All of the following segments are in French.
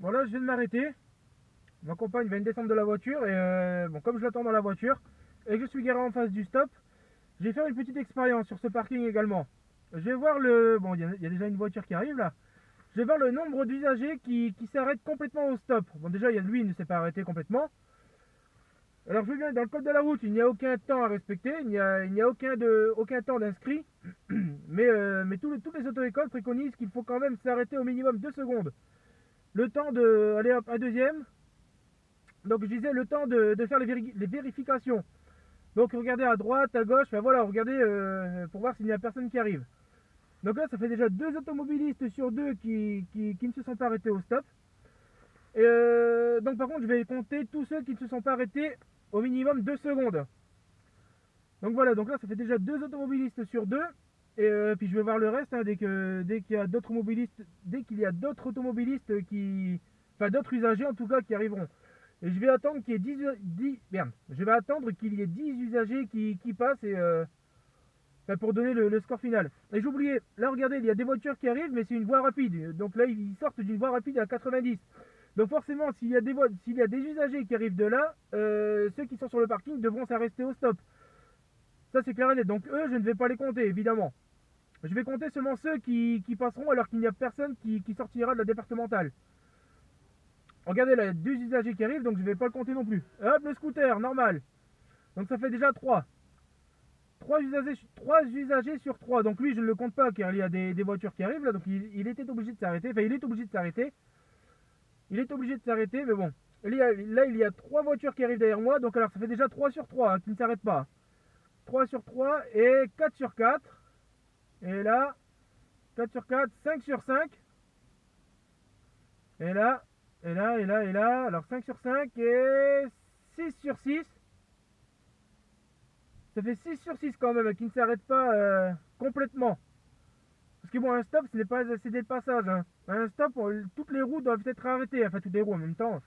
Bon là je viens de m'arrêter. Ma compagne vient de descendre de la voiture et bon, comme je l'attends dans la voiture et que je suis garé en face du stop, je vais faire une petite expérience sur ce parking également. Je vais voir le... Bon, il y a déjà une voiture qui arrive là. Je vais voir le nombre d'usagers qui s'arrêtent complètement au stop. Bon déjà, lui, il ne s'est pas arrêté complètement. Alors je viens dans le code de la route, il n'y a aucun temps à respecter, il n'y a aucun temps d'inscrit. Mais toutes les auto-écoles préconisent qu'il faut quand même s'arrêter au minimum 2 secondes. Le temps de... Allez hop, un deuxième. Donc je disais le temps de faire les vérifications. Donc regardez à droite, à gauche, enfin voilà, regardez pour voir s'il n'y a personne qui arrive. Donc là, ça fait déjà 2 automobilistes sur 2 qui ne se sont pas arrêtés au stop. Et donc par contre, je vais compter tous ceux qui ne se sont pas arrêtés au minimum 2 secondes. Donc voilà, donc là, ça fait déjà 2 automobilistes sur 2. Et puis je vais voir le reste hein, dès qu'il y a d'autres automobilistes enfin d'autres usagers en tout cas qui arriveront. Et je vais attendre qu'il y ait 10 merde, je vais attendre qu'il y ait 10 usagers qui passent et enfin, pour donner le score final. Et j'ai oublié, là regardez, il y a des voitures qui arrivent, mais c'est une voie rapide. Donc là, ils sortent d'une voie rapide à 90. Donc forcément, s'il y a des usagers qui arrivent de là, ceux qui sont sur le parking devront s'arrêter au stop. Ça c'est clair et net. Donc eux, je ne vais pas les compter, évidemment. Je vais compter seulement ceux qui passeront alors qu'il n'y a personne qui sortira de la départementale. Regardez là, il y a 2 usagers qui arrivent, donc je ne vais pas le compter non plus. Hop, le scooter, normal. Donc ça fait déjà 3. 3 usagers sur 3. Donc lui, je ne le compte pas car il y a des voitures qui arrivent là. Donc il était obligé de s'arrêter. Enfin, il est obligé de s'arrêter. Il est obligé de s'arrêter, mais bon. Là, il y a 3 voitures qui arrivent derrière moi. Donc alors, ça fait déjà 3 sur 3 hein, qui ne s'arrêtent pas. 3 sur 3 et 4 sur 4. Et là, 4 sur 4, 5 sur 5. Et là, et là. Alors 5 sur 5 et 6 sur 6. Ça fait 6 sur 6 quand même, qui ne s'arrête pas complètement. Parce que bon, un stop, ce n'est pas c'est des passages. Hein. Un stop, toutes les roues doivent être arrêtées. Enfin, toutes les roues en même temps.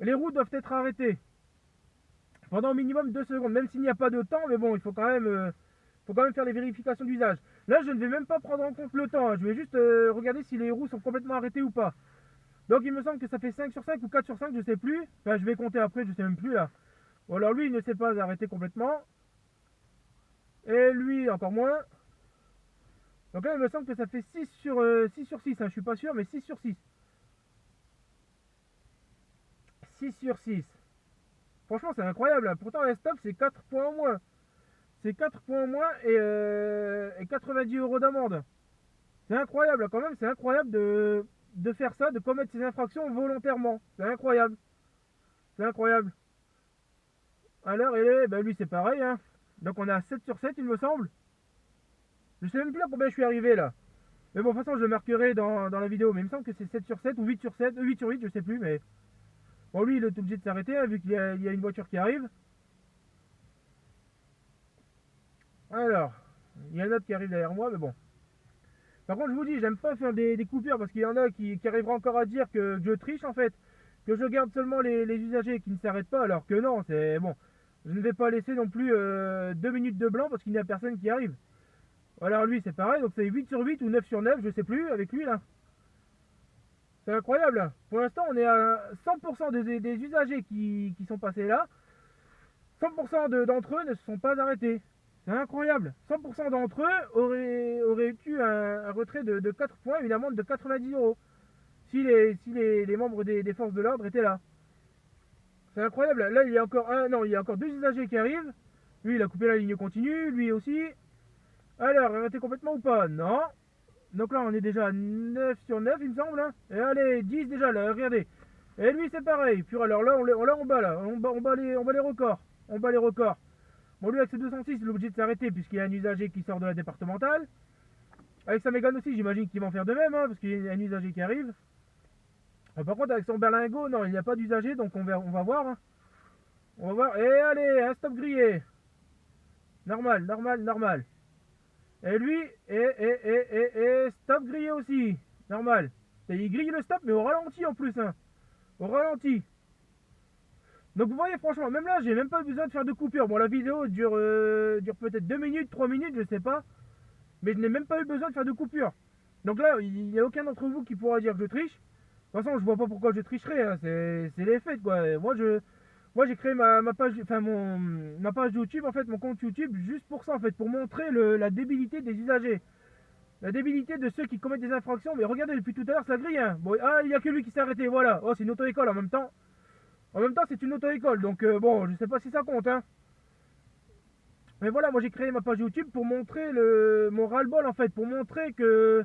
Les roues doivent être arrêtées. Pendant au minimum 2 secondes. Même s'il n'y a pas de temps, mais bon, il faut quand même faire les vérifications d'usage. Là, je ne vais même pas prendre en compte le temps. Hein. Je vais juste regarder si les roues sont complètement arrêtées ou pas. Donc, il me semble que ça fait 5 sur 5 ou 4 sur 5, je sais plus. Enfin, je vais compter après, je sais même plus là. Ou alors lui, il ne s'est pas arrêté complètement. Et lui, encore moins. Donc là, il me semble que ça fait 6 sur 6, hein, je suis pas sûr, mais 6 sur 6. 6 sur 6. Franchement, c'est incroyable. Hein. Pourtant, un stop, c'est 4 points en moins. C'est 4 points en moins et 90 euros d'amende. C'est incroyable, quand même, c'est incroyable de faire ça, de commettre ces infractions volontairement. C'est incroyable. C'est incroyable. Alors, lui, c'est pareil. Hein. Donc, on a 7 sur 7, il me semble. Je sais même plus à combien je suis arrivé là. Mais bon, de toute façon, je le marquerai dans la vidéo. Mais il me semble que c'est 7 sur 7 ou 8 sur 7, 8 sur 8, je sais plus. Mais bon, lui, il est obligé de s'arrêter hein, vu qu'il y a une voiture qui arrive. Alors, il y a un autre qui arrive derrière moi, mais bon. Par contre, je vous dis, j'aime pas faire des coupures parce qu'il y en a qui arriveront encore à dire que je triche en fait. Que je garde seulement les usagers qui ne s'arrêtent pas, alors que non, c'est bon. Je ne vais pas laisser non plus 2 minutes de blanc parce qu'il n'y a personne qui arrive. Alors lui, c'est pareil, donc c'est 8 sur 8 ou 9 sur 9, je sais plus, avec lui là. C'est incroyable. Là. Pour l'instant, on est à 100% des usagers qui sont passés là. 100% d'entre eux ne se sont pas arrêtés. C'est incroyable. 100% d'entre eux auraient eu un retrait de 4 points, une amende de 90 euros. Si les membres des forces de l'ordre étaient là. C'est incroyable. Là, il y a encore il y a encore 2 usagers qui arrivent. Lui, il a coupé la ligne continue, lui aussi. Alors, arrêté complètement ou pas? Non. Donc là, on est déjà à 9 sur 9, il me semble. Hein. Et allez, 10 déjà, là, regardez. Et lui, c'est pareil. Puis alors là, on bat, là. On bat les records. On bat les records. Bon, lui, avec ses 206, il est obligé de s'arrêter puisqu'il y a un usager qui sort de la départementale. Avec sa Mégane aussi, j'imagine qu'ils vont faire de même, hein, parce qu'il y a un usager qui arrive. Par contre, avec son berlingot, non, il n'y a pas d'usager, donc on va voir. Hein. On va voir. Et allez, un stop grillé. Normal, normal, normal. Et lui, et stop grillé aussi. Normal. Et il grille le stop, mais au ralenti en plus. Hein. Au ralenti. Donc vous voyez, franchement, même là, j'ai même pas besoin de faire de coupure. Bon, la vidéo dure peut-être 2 minutes, 3 minutes, je sais pas. Mais je n'ai même pas eu besoin de faire de coupure. Donc là, il n'y a aucun d'entre vous qui pourra dire que je triche. toute façon, je vois pas pourquoi je tricherais, hein. C'est les faits, quoi. Et moi, j'ai créé ma page, enfin, ma page YouTube, en fait, mon compte YouTube, juste pour ça, en fait, pour montrer la débilité des usagers. La débilité de ceux qui commettent des infractions. Mais regardez, depuis tout à l'heure, ça grille, hein. Bon, ah, il y a que lui qui s'est arrêté, voilà. Oh, c'est une auto-école en même temps. En même temps, c'est une auto-école, donc bon, je sais pas si ça compte, hein. Mais voilà, moi j'ai créé ma page YouTube pour montrer mon ras-le-bol en fait, pour montrer que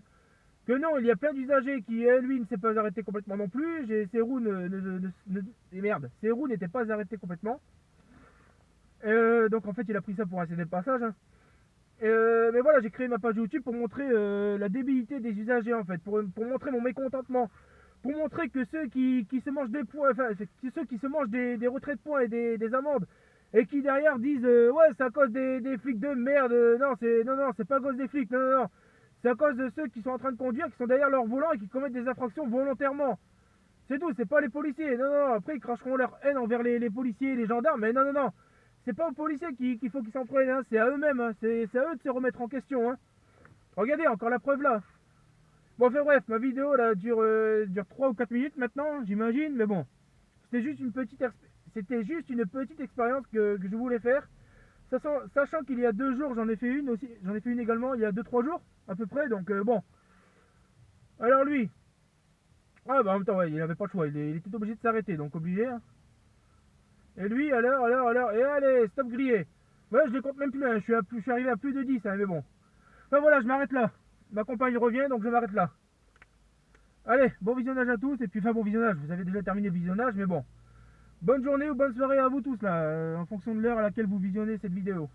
non, il y a plein d'usagers qui, lui, ne s'est pas arrêté complètement non plus. Serou Serou n'était pas arrêté complètement. Donc en fait, il a pris ça pour un CD de passage, hein. Mais voilà, j'ai créé ma page YouTube pour montrer la débilité des usagers en fait, pour montrer mon mécontentement, pour montrer que ceux qui se mangent des points, enfin ceux qui se mangent des retraits de points et des amendes, et qui derrière disent ouais c'est à cause des flics de merde, non c'est pas à cause des flics, non, c'est à cause de ceux qui sont en train de conduire, qui sont derrière leur volant et qui commettent des infractions volontairement. C'est tout, c'est pas les policiers, non, après ils cracheront leur haine envers les policiers et les gendarmes, mais non. C'est pas aux policiers qu'il faut qu'ils s'en prennent, hein. C'est à eux-mêmes, hein. C'est à eux de se remettre en question, hein. Regardez, encore la preuve là. Bon, enfin bref, ma vidéo là dure 3 ou 4 minutes maintenant, j'imagine, mais bon. C'était juste une petite expérience que je voulais faire. Sachant qu'il y a 2 jours, j'en ai fait une aussi, j'en ai fait une également il y a 2-3 jours, à peu près, donc bon. Alors lui, ah bah en même temps, ouais, il avait pas le choix, il était obligé de s'arrêter, donc obligé, hein. Et lui, alors, et allez, stop grillé. Ouais, je les compte même plus, hein. Je suis arrivé à plus de 10, hein, mais bon. Enfin voilà, je m'arrête là. Ma compagne revient, donc je m'arrête là. Allez, bon visionnage à tous, et puis enfin bon visionnage, vous avez déjà terminé le visionnage, mais bon. Bonne journée ou bonne soirée à vous tous là, en fonction de l'heure à laquelle vous visionnez cette vidéo.